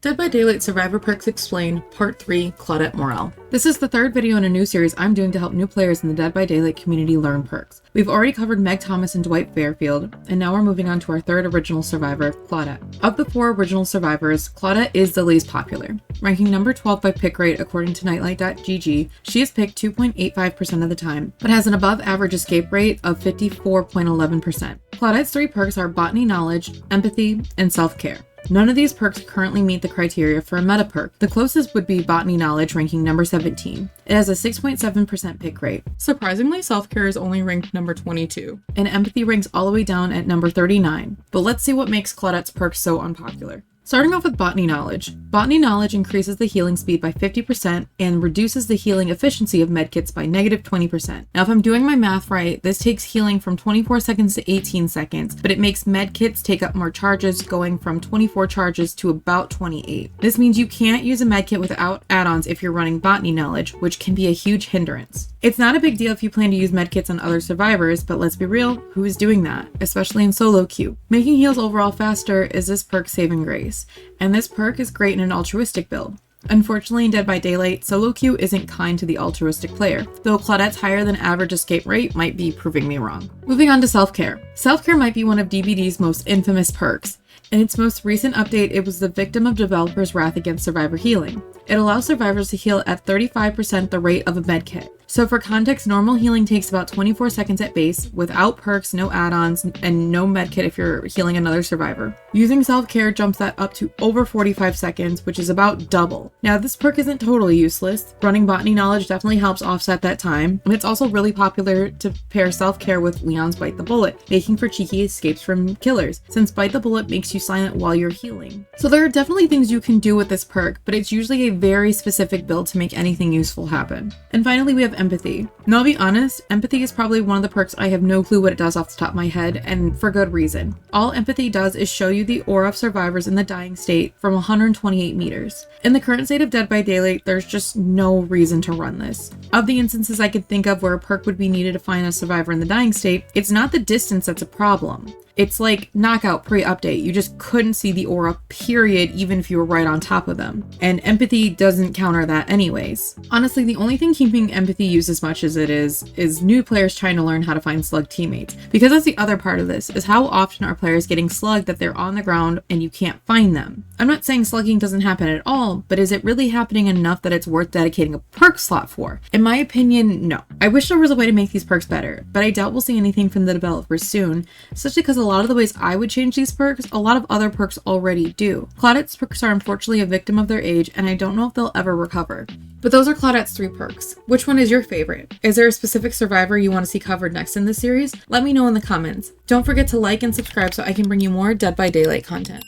Dead by Daylight Survivor Perks Explained, Part 3, Claudette Morel. This is the third video in a new series I'm doing to help new players in the Dead by Daylight community learn perks. We've already covered Meg Thomas and Dwight Fairfield, and now we're moving on to our third original survivor, Claudette. Of the four original survivors, Claudette is the least popular. Ranking number 12 by pick rate according to Nightlight.gg, she is picked 2.85% of the time, but has an above average escape rate of 54.11%. Claudette's three perks are Botany Knowledge, Empathy, and Self-Care. None of these perks currently meet the criteria for a meta perk. The closest would be Botany Knowledge, ranking number 17. It has a 6.7% pick rate. Surprisingly, Self-Care is only ranked number 22, and Empathy ranks all the way down at number 39. But let's see what makes Claudette's perks so unpopular. Starting off with Botany Knowledge. Botany Knowledge increases the healing speed by 50% and reduces the healing efficiency of medkits by negative 20%. Now, if I'm doing my math right, this takes healing from 24 seconds to 18 seconds, but it makes medkits take up more charges, going from 24 charges to about 28. This means you can't use a medkit without add-ons if you're running Botany Knowledge, which can be a huge hindrance. It's not a big deal if you plan to use medkits on other survivors, but let's be real, who is doing that? Especially in solo queue. Making heals overall faster is this perk's saving grace, and this perk is great in an altruistic build. Unfortunately, in Dead by Daylight, solo queue isn't kind to the altruistic player, though Claudette's higher than average escape rate might be proving me wrong. Moving on to Self-Care. Self-Care might be one of DBD's most infamous perks. In its most recent update, it was the victim of developers' wrath against survivor healing. It allows survivors to heal at 35% the rate of a medkit. So for context, normal healing takes about 24 seconds at base, without perks, no add-ons, and no medkit if you're healing another survivor. Using Self-Care jumps that up to over 45 seconds, which is about double. Now, this perk isn't totally useless. Running Botany Knowledge definitely helps offset that time, and it's also really popular to pair Self-Care with Leon's Bite the Bullet, making for cheeky escapes from killers, since Bite the Bullet makes you silent while you're healing. So there are definitely things you can do with this perk, but it's usually a very specific build to make anything useful happen. And finally, we have Empathy. Now, I'll be honest, Empathy is probably one of the perks I have no clue what it does off the top of my head, and for good reason. All Empathy does is show you the aura of survivors in the dying state from 128 meters. In the current state of Dead by Daylight, there's just no reason to run this. Of the instances I could think of where a perk would be needed to find a survivor in the dying state, it's not the distance that's a problem. It's like Knockout pre-update. You just couldn't see the aura, period, even if you were right on top of them. And Empathy doesn't counter that anyways. Honestly, the only thing keeping Empathy used as much as it is new players trying to learn how to find slug teammates. Because that's the other part of this, is how often are players getting slugged that they're on the ground and you can't find them. I'm not saying slugging doesn't happen at all, but is it really happening enough that it's worth dedicating a perk slot for? In my opinion, no. I wish there was a way to make these perks better, but I doubt we'll see anything from the developers soon, especially because a lot of the ways I would change these perks, a lot of other perks already do. Claudette's perks are unfortunately a victim of their age, and I don't know if they'll ever recover. But those are Claudette's three perks. Which one is your favorite? Is there a specific survivor you want to see covered next in this series? Let me know in the comments. Don't forget to like and subscribe so I can bring you more Dead by Daylight content.